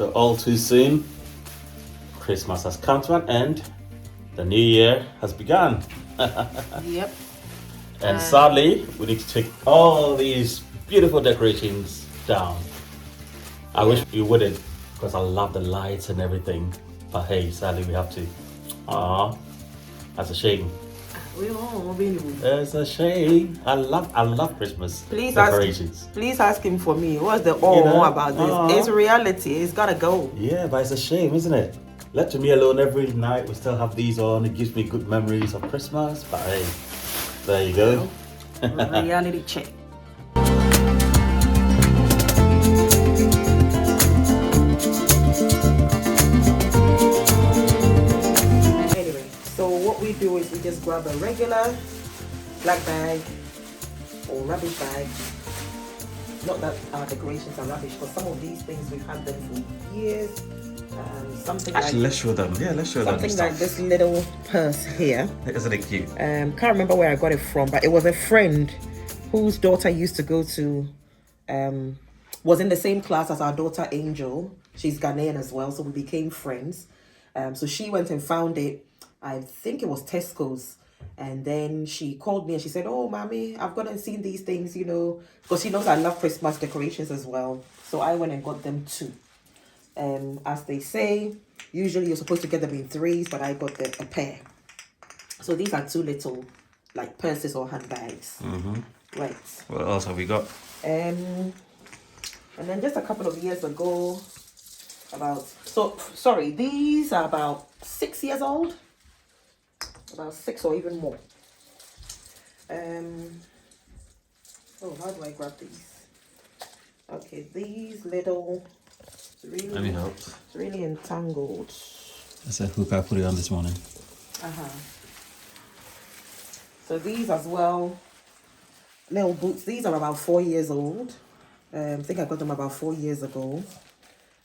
So all too soon, Christmas has come to an end. The new year has begun. Yep. And sadly, we need to take all these beautiful decorations down. I wish we wouldn't, because I love the lights and everything. But hey, sadly we have to. That's a shame. We all really would. It's a shame. I love Christmas Please decorations. please ask him for me. What's the about this? It's reality. It's gotta go. Yeah, but it's a shame, isn't it? Left to me alone every night, we still have these on. It gives me good memories of Christmas. But hey, there you go. Reality check. Anyway, so what we do is we just grab a regular black bag or rubbish bag. Not that our decorations are rubbish, but some of these things we've had them for years. Something Actually, like, let's show them. Yeah, let's show them. something like this little purse here. Isn't it cute? Can't remember where I got it from, but it was a friend whose daughter used to go to, was in the same class as our daughter Angel. She's Ghanaian as well, so we became friends. So she went and found it. I think it was Tesco's. And then she called me and she said, "Oh, mommy, I've gone and seen these things, you know," because she knows I love Christmas decorations as well. So I went and got them too. As they say, usually you're supposed to get them in threes, but I got a pair. So these are two little like purses or handbags. Right. What else have we got? And then just a couple of years ago, these are about 6 years old. About 6 or even more. How do I grab these? Okay, these little, Let me help. it's really entangled. That's a hook I put it on this morning. So these as well, little boots. These are about 4 years old. I think I got them about 4 years ago.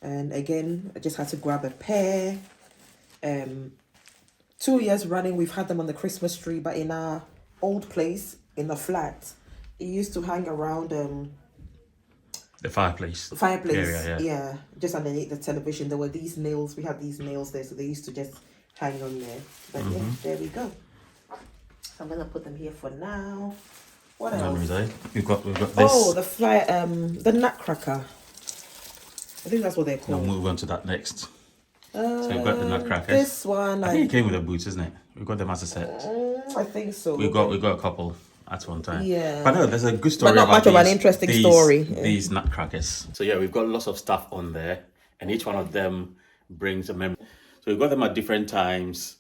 And again, I just had to grab a pair. 2 years running, we've had them on the Christmas tree, but in our old place, in the flat, it used to hang around The fireplace. Yeah, just underneath the television. There were these nails. We had these nails there, so they used to just hang on there. But yeah, there we go. So I'm gonna put them here for now. What else? We've got this. Oh, the nutcracker. I think that's what they're We'll called. move on to that next. So we've got the nutcrackers. This one, I think it came with the boots, isn't it? We got them as a set. I think so. We got a couple at one time. Yeah. But no, there's a good story But not about much of an interesting story. These nutcrackers. So yeah, we've got lots of stuff on there, and each one of them brings a memory. So we've got them at different times,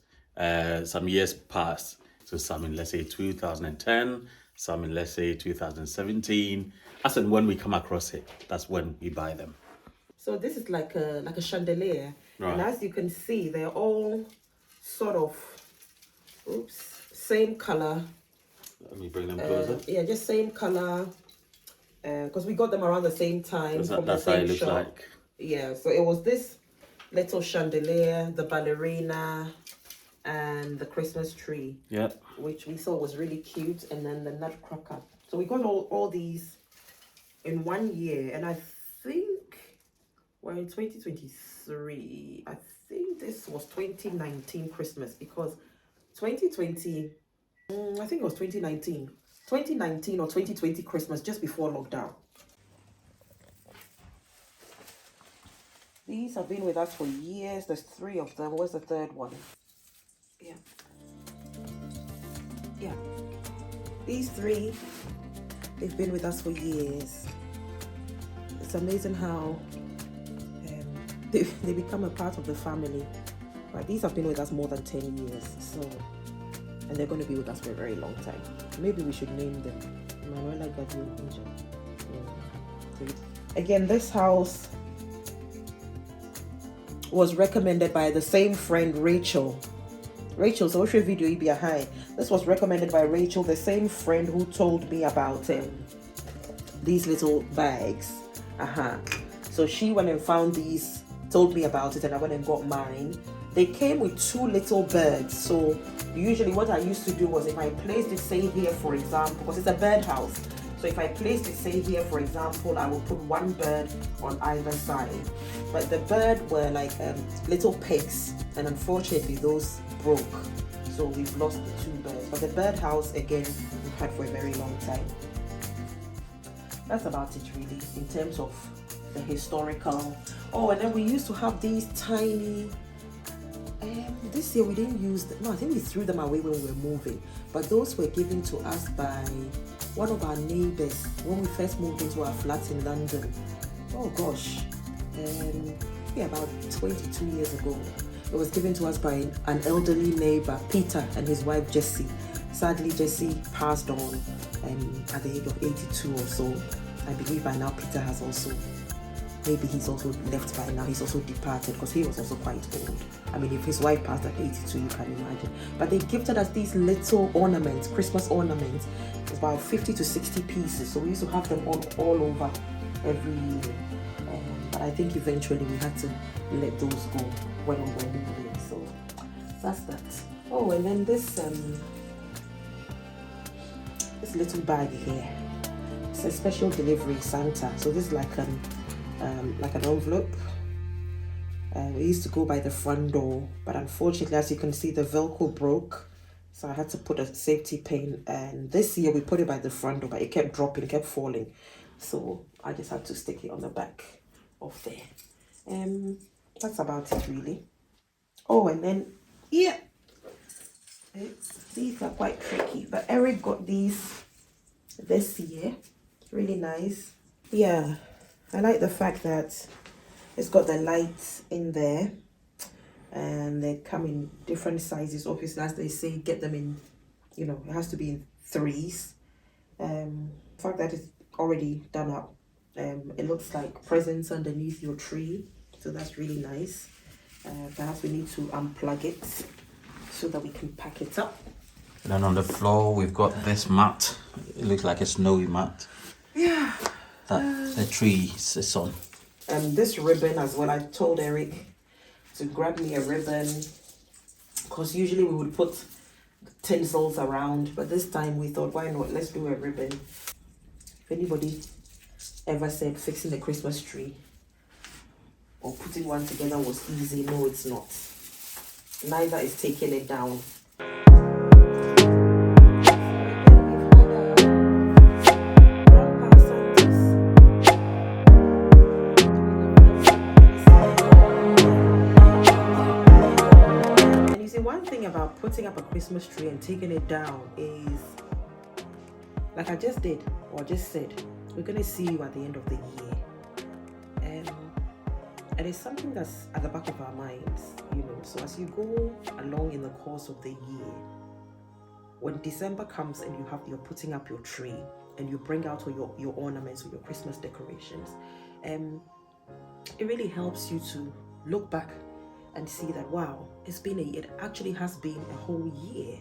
some years past. So some in, let's say, 2010, some in, let's say, 2017. As and when we come across it, that's when we buy them. So this is like a chandelier. Right. And as you can see, they're all sort of, same color. Let me bring them closer. Yeah, just same color. Because we got them around the same time from the That's how same it looks shop. like. Yeah, so it was this little chandelier, the ballerina, and the Christmas tree. Yep. Which we saw was really cute, and then the nutcracker. So we got all these in 1 year, and I think we're in 2023. I think this was 2019 Christmas, because 2020, I think it was 2019 or 2020 Christmas, just before lockdown. These have been with us for years. There's 3 of them. Where's the third one? Yeah. These 3, they've been with us for years. It's amazing how they become a part of the family. But these have been with us more than 10 years. So, and they're going to be with us for a very long time. Maybe we should name them Manuela, Gabriel, Angel. Again, this house was recommended by the same friend, Rachel. So what's your video? You be a high. This was recommended by Rachel, the same friend who told me about these little bags. So she went and found these, told me about it, and I went and got mine. They came with 2 little birds. So usually what I used to do was, if I placed it, say here for example, because it's a bird house, So if I placed it, say here, for example, I will put one bird on either side. But the bird were like little pigs, and unfortunately those broke. So we've lost the 2 birds. But the bird house, again, we've had for a very long time. That's about it really, in terms of the historical. Oh, and then we used to have these tiny, this year we didn't use them. No, I think we threw them away when we were moving. But those were given to us by one of our neighbors when we first moved into our flat in London. Oh gosh, yeah, about 22 years ago. It was given to us by an elderly neighbor, Peter, and his wife Jessie. Sadly, Jessie passed on at the age of 82 or so. I believe by now Peter has also, maybe he's also left by now. He's also departed because he was also quite old. I mean, if his wife passed at 82, you can imagine. But they gifted us these little ornaments, Christmas ornaments. It's about 50 to 60 pieces. So we used to have them all over every year. But I think eventually we had to let those go when we were moving. So that's that. Oh, and then this little bag here. It's a special delivery Santa. So this is like an envelope. We used to go by the front door, but unfortunately, as you can see, the Velcro broke. So I had to put a safety pin, and this year we put it by the front door, but it kept dropping, it kept falling. So I just had to stick it on the back of there. That's about it really. Oh, and then, yeah, these are quite tricky, but Eric got these this year. Really nice. Yeah, I like the fact that it's got the lights in there, and they come in different sizes. Obviously, as they say, get them in, you know, it has to be in 3s. The fact that it's already done up, it looks like presents underneath your tree, so that's really nice. Perhaps we need to unplug it so that we can pack it up. And then on the floor, we've got this mat. It looks like a snowy mat. Yeah. That the tree is on. This ribbon as well, I told Eric to grab me a ribbon, because usually we would put tinsels around, but this time we thought, why not, let's do a ribbon. If anybody ever said fixing a Christmas tree or putting one together was easy, no, it's not. Neither is taking it down. About putting up a Christmas tree and taking it down is, like I just did or just said, we're going to see you at the end of the year, and it's something that's at the back of our minds, you know. So as you go along in the course of the year, when December comes and you're putting up your tree and you bring out all your ornaments or your Christmas decorations, it really helps you to look back and see that, wow, it actually has been a whole year,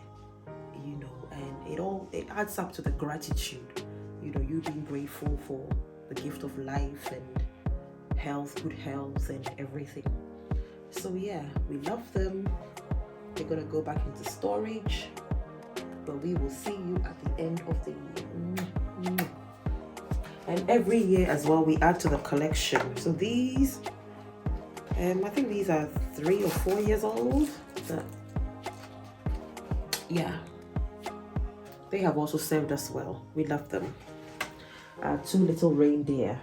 you know, and it adds up to the gratitude, you know, you being grateful for the gift of life and health, good health and everything. So yeah, we love them. They're gonna go back into storage, but we will see you at the end of the year. And every year as well, we add to the collection. So these, I think these are 3 or 4 years old. Yeah, they have also served us well. We love them. 2 little reindeer.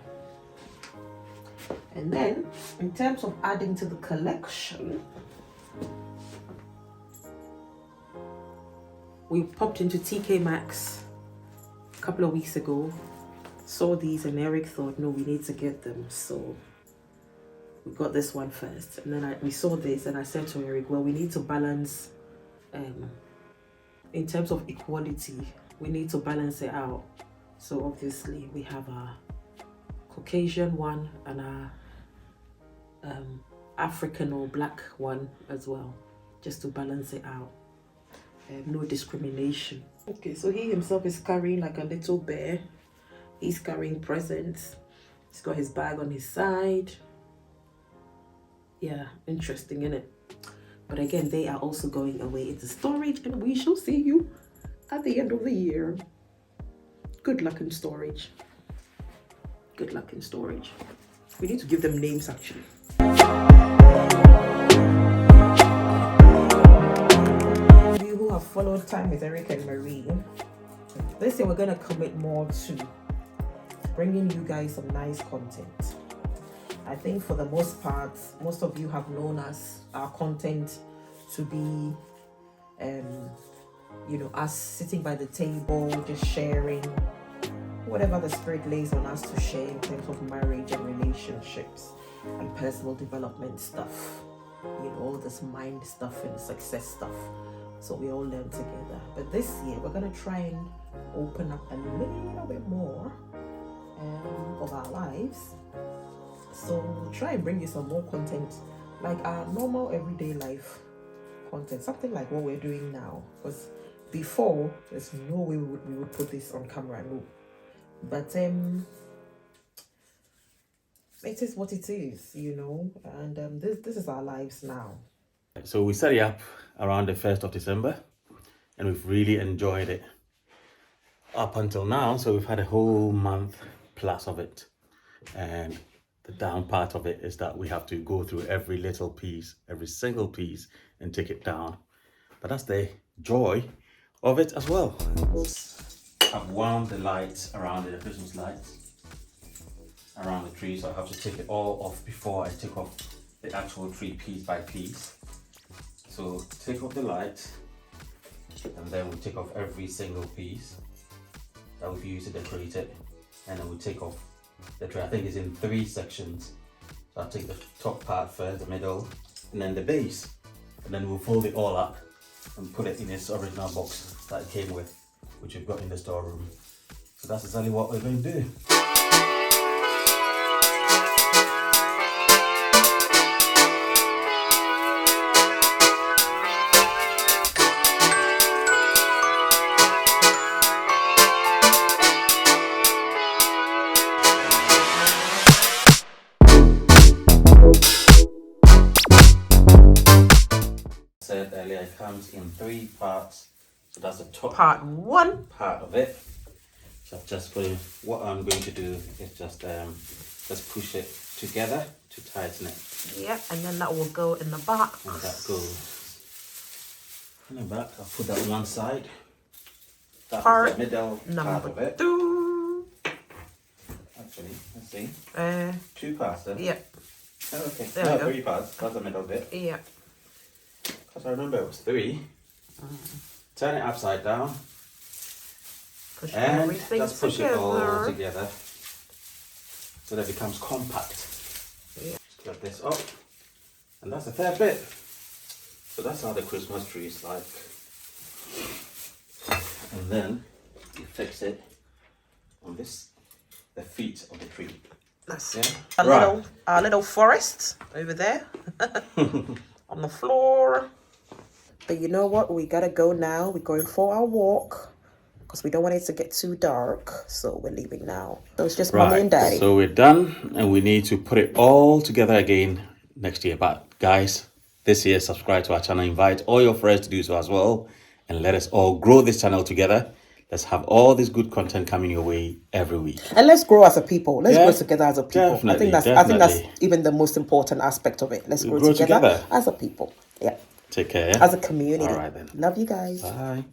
And then, in terms of adding to the collection, we popped into TK Maxx a couple of weeks ago. Saw these and Eric thought, no, we need to get them. So we got this one first, and then we saw this, and I said to Eric, well, we need to balance, in terms of equality, we need to balance it out. So obviously we have our Caucasian one and our African or black one as well, just to balance it out. No discrimination. Okay, so he himself is carrying like a little bear. He's carrying presents. He's got his bag on his side. Yeah, interesting, isn't it? But again, they are also going away into storage, and we shall see you at the end of the year. Good luck in storage. Good luck in storage. We need to give them names actually. You who have followed Time with Eric and Marie, this year we're going to commit more to bringing you guys some nice content. I think for the most part, most of you have known our content to be, us sitting by the table, just sharing whatever the Spirit lays on us to share in terms of marriage and relationships and personal development stuff. All this mind stuff and success stuff. So we all learn together. But this year, we're going to try and open up a little bit more of our lives. So we'll try and bring you some more content, like our normal everyday life content, something like what we're doing now. Because before, there's no way we would put this on camera, no. But it is what it is, and this is our lives now. So we set it up around the 1st of December, and we've really enjoyed it up until now. So we've had a whole month plus of it, and the down part of it is that we have to go through every little piece, every single piece, and take it down. But that's the joy of it as well. I've wound the lights around it, the Christmas lights around the tree, so I have to take it all off before I take off the actual tree piece by piece. So take off the lights, and then we take off every single piece that we've used to decorate it, and then we take off the tree. I think it's in 3 sections. So I'll take the top part first, the middle, and then the base, and then we'll fold it all up and put it in its original box that it came with, which we've got in the storeroom. So that's exactly what we're going to do. Said earlier, it comes in 3 parts. So that's the top Part 1 of it. So I've just put in, what I'm going to do is just push it together to tighten it. Yeah, and then that will go in the back. And that goes in the back. I'll put that on one side. That's the middle part of it. 2. Actually, let's see. 2 parts then. Yeah. Oh, okay. There No, we go. 3 parts. That's the middle bit. Yeah. Because I remember it was 3. Turn it upside down. Push And everything just push it all together. together so that it becomes compact. Yeah. Just get this up, and that's a fair bit. So that's how the Christmas tree is like. And then you fix it on the feet of the tree. That's Yeah? our little forest over there on the floor. But you know what? We gotta go now. We're going for our walk because we don't want it to get too dark. So we're leaving now. So it's just mommy and daddy. So we're done, and we need to put it all together again next year. But guys, this year, subscribe to our channel. Invite all your friends to do so as well, and let us all grow this channel together. Let's have all this good content coming your way every week. And let's grow as a people. Let's grow together as a people. Definitely, I think that's even the most important aspect of it. Let's grow together as a people. Yeah. Take care. As a community. All right then. Love you guys. Bye.